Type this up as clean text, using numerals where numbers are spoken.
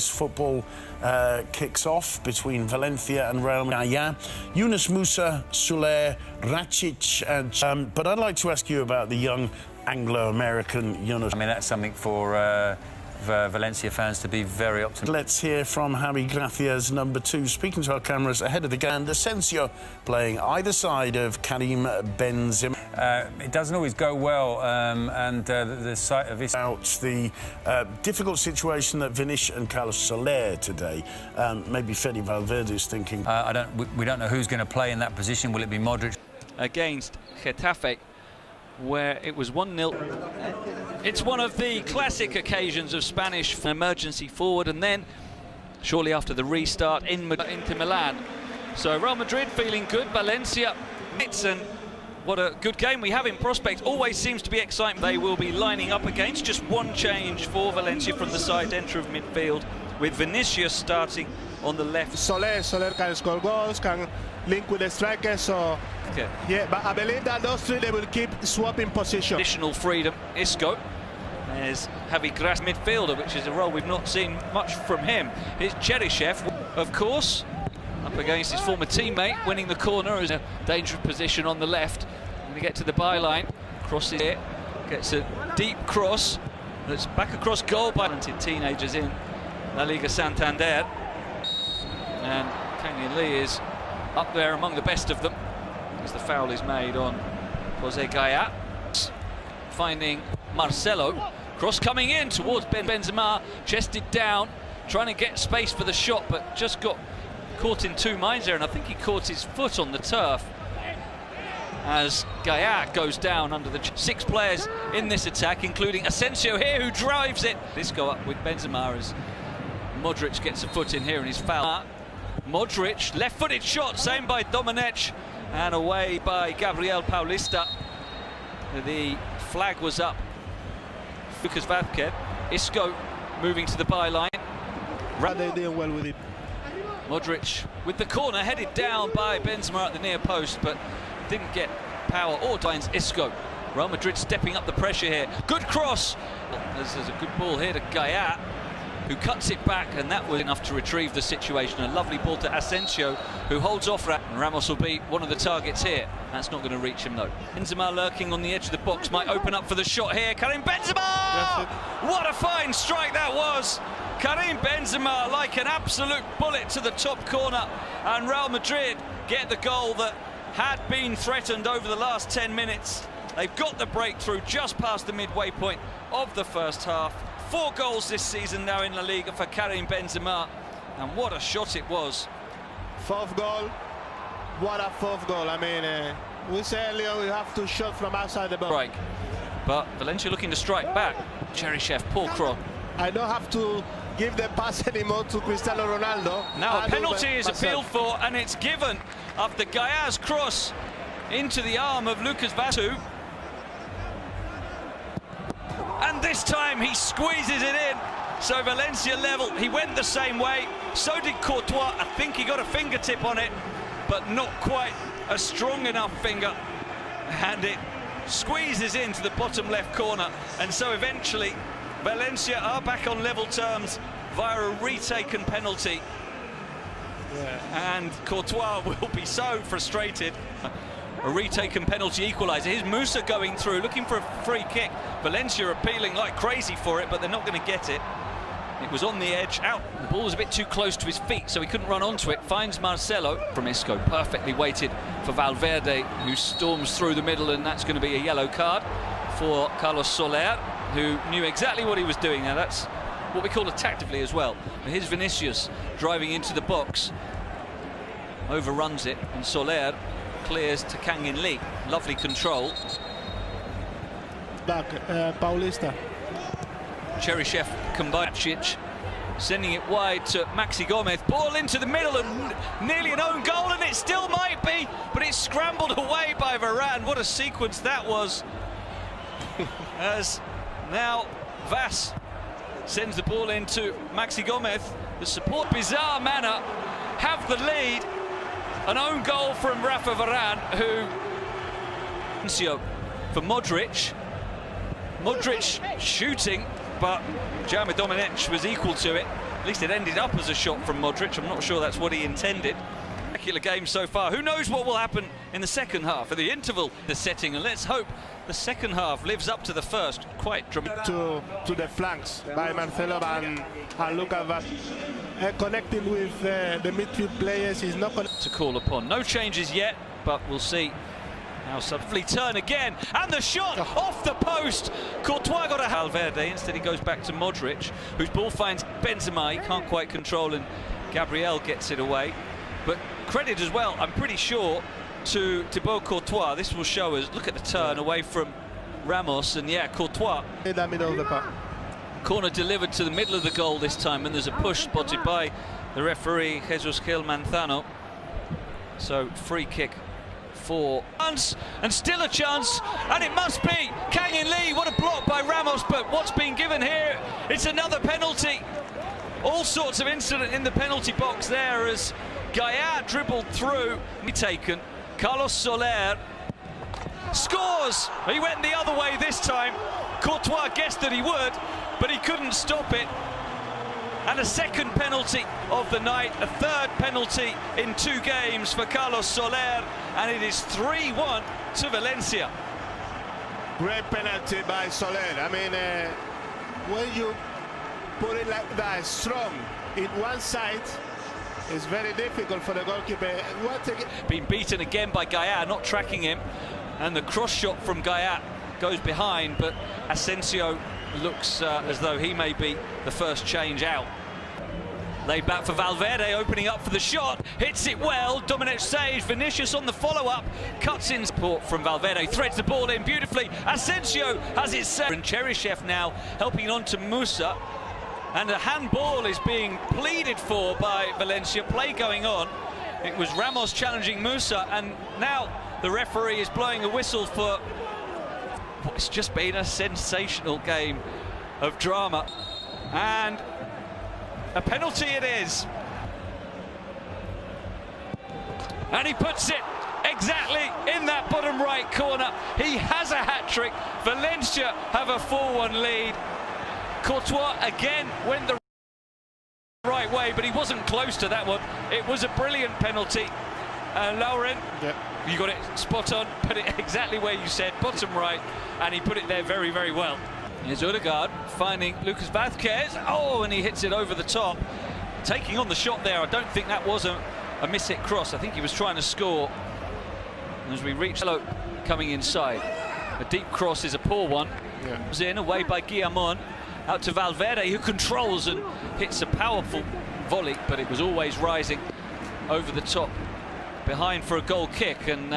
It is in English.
Football kicks off between Valencia and Real Madrid. Yunus Musa, Soler, Rakic, and but I'd like to ask you about the young Anglo-American Yunus. I mean, that's something for Valencia fans to be very optimistic. Let's hear from Javi Gracia's number 2, speaking to our cameras ahead of the game. And Asensio playing either side of Karim Benzema. It doesn't always go well, and the sight of this... About the difficult situation that Vinicius and Carlos Soler today. Maybe Fede Valverde is thinking... we don't know who's going to play in that position. Will it be Modric? Against Getafe, where it was 1-0. It's one of the classic occasions of Spanish emergency forward, and then shortly after the restart into Milan. So Real Madrid feeling good, Valencia and what a good game we have in prospect. Always seems to be excitement. They will be lining up against. Just one change for Valencia from the side center of midfield, with Vinicius starting on the left. Soler can score goals, can link with the strikers, so okay. Yeah, but I believe that those three, they will keep swapping position. Additional freedom. Isco. There's Javi Gracia, midfielder, which is a role we've not seen much from him. Here's Cheryshev, of course, up against his former teammate, winning the corner as a dangerous position on the left. Going to get to the byline, crosses it, gets a deep cross that's back across goal by teenagers in La Liga Santander. And Kang Lee is up there among the best of them as the foul is made on Jose Gaya. Finding Marcelo, cross coming in towards Benzema, chested down, trying to get space for the shot, but just got caught in two minds there, and I think he caught his foot on the turf as Gaya goes down under the 6 players in this attack, including Asensio here, who drives it. This go up with Benzema as Modric gets a foot in here and he's fouled. Modric, left-footed shot, same by Domenech, and away by Gabriel Paulista. The flag was up. Lucas Vázquez, Isco moving to the byline. They're doing well with it. Modric with the corner, headed down by Benzema at the near post, but didn't get power or finds Isco. Real Madrid stepping up the pressure here. Good cross. There's a good ball here to Gaya, who cuts it back, and that was enough to retrieve the situation. A lovely ball to Asensio, who holds off, and Ramos will be one of the targets here. That's not going to reach him, though. Benzema lurking on the edge of the box, might open up for the shot here. Karim Benzema! What a fine strike that was! Karim Benzema like an absolute bullet to the top corner, and Real Madrid get the goal that had been threatened over the last 10 minutes. They've got the breakthrough just past the midway point of the first half. 4 goals this season now in La Liga for Karim Benzema, and what a shot it was. 4th goal, what a 4th goal. I mean, we said earlier we have to shoot from outside the box. Strike, but Valencia looking to strike back. Cheryshev, poor cross. I don't have to give the pass anymore to Cristiano Ronaldo. Now a penalty is appealed for, and it's given after Gaya's cross into the arm of Lucas Vázquez. And this time he squeezes it in, so Valencia level. He went the same way, so did Courtois. I think he got a fingertip on it, but not quite a strong enough finger, and it squeezes into the bottom left corner. And so eventually Valencia are back on level terms via a retaken penalty. Yeah. And Courtois will be so frustrated. A retaken penalty equaliser. Here's Musa going through, looking for a free kick. Valencia appealing like crazy for it, but they're not going to get it. It was on the edge, out. The ball was a bit too close to his feet, so he couldn't run onto it. Finds Marcelo from Isco, perfectly weighted for Valverde, who storms through the middle, and that's going to be a yellow card for Carlos Soler, who knew exactly what he was doing. Now that's what we call it tactically as well. Here's Vinicius driving into the box, overruns it, and Soler clears to Kang Lee. Lovely control. Back, Paulista. Cheryshev, Kombacic, sending it wide to Maxi Gomez. Ball into the middle, and nearly an own goal, and it still might be, but it's scrambled away by Varane. What a sequence that was. As now Vas sends the ball into Maxi Gomez. The support, bizarre manner, have the lead. An own goal from Rafa Varane, who... For Modric. Modric shooting, but Jaume Domenech was equal to it. At least it ended up as a shot from Modric. I'm not sure that's what he intended. Spectacular game so far. Who knows what will happen in the second half? At the interval, the setting, and let's hope the second half lives up to the first. Quite dramatic. To the flanks by Marcelo and look at that. Connecting with the midfield players is not to call upon. No changes yet, but we'll see. Now suddenly turn again, and the shot off the post. Courtois got a Valverde. Instead, he goes back to Modric, whose ball finds Benzema. He can't quite control, and Gabriel gets it away. But credit as well, I'm pretty sure, to Thibaut Courtois. This will show us. Look at the turn away from Ramos, and yeah, Courtois. in the middle of the park. Corner delivered to the middle of the goal this time, and there's a push spotted by the referee, Jesus Gil Manzano. So free kick for chance, and still a chance, and it must be Kang In Lee. What a block by Ramos, but what's been given here? It's another penalty. All sorts of incident in the penalty box there as Gaia dribbled through. Taken. Carlos Soler scores. He went the other way this time. Courtois guessed that he would, but he couldn't stop it. And a second penalty of the night, a third penalty in 2 games for Carlos Soler, and it is 3-1 to Valencia. Great penalty by Soler. I mean, when you put it like that, strong in one side, it's very difficult for the goalkeeper. Been beaten again by Gaia, not tracking him, and the cross shot from Gaia goes behind, but Asensio looks as though he may be the first change out. Laid back for Valverde, opening up for the shot, hits it well, Dominic saves, Vinicius on the follow-up, cuts in support from Valverde, threads the ball in beautifully, Asensio has it set, and Cheryshev now helping on to Musa, and a handball is being pleaded for by Valencia, play going on. It was Ramos challenging Musa, and now the referee is blowing a whistle for what's just been a sensational game of drama, and a penalty it is. And he puts it exactly in that bottom right corner. He has a hat-trick. Valencia have a 4-1 lead. Courtois again went the right way, but he wasn't close to that one. It was a brilliant penalty. Lauren, you got it spot on, put it exactly where you said, bottom right, and he put it there very, very well. Here's Odegaard finding Lucas Vázquez. Oh, and he hits it over the top. Taking on the shot there, I don't think that was a miss-hit cross. I think he was trying to score. As we reach Hello coming inside. A deep cross is a poor one. It was in, away by Guillamon. Out to Valverde, who controls and hits a powerful volley, but it was always rising over the top. Behind for a goal kick, and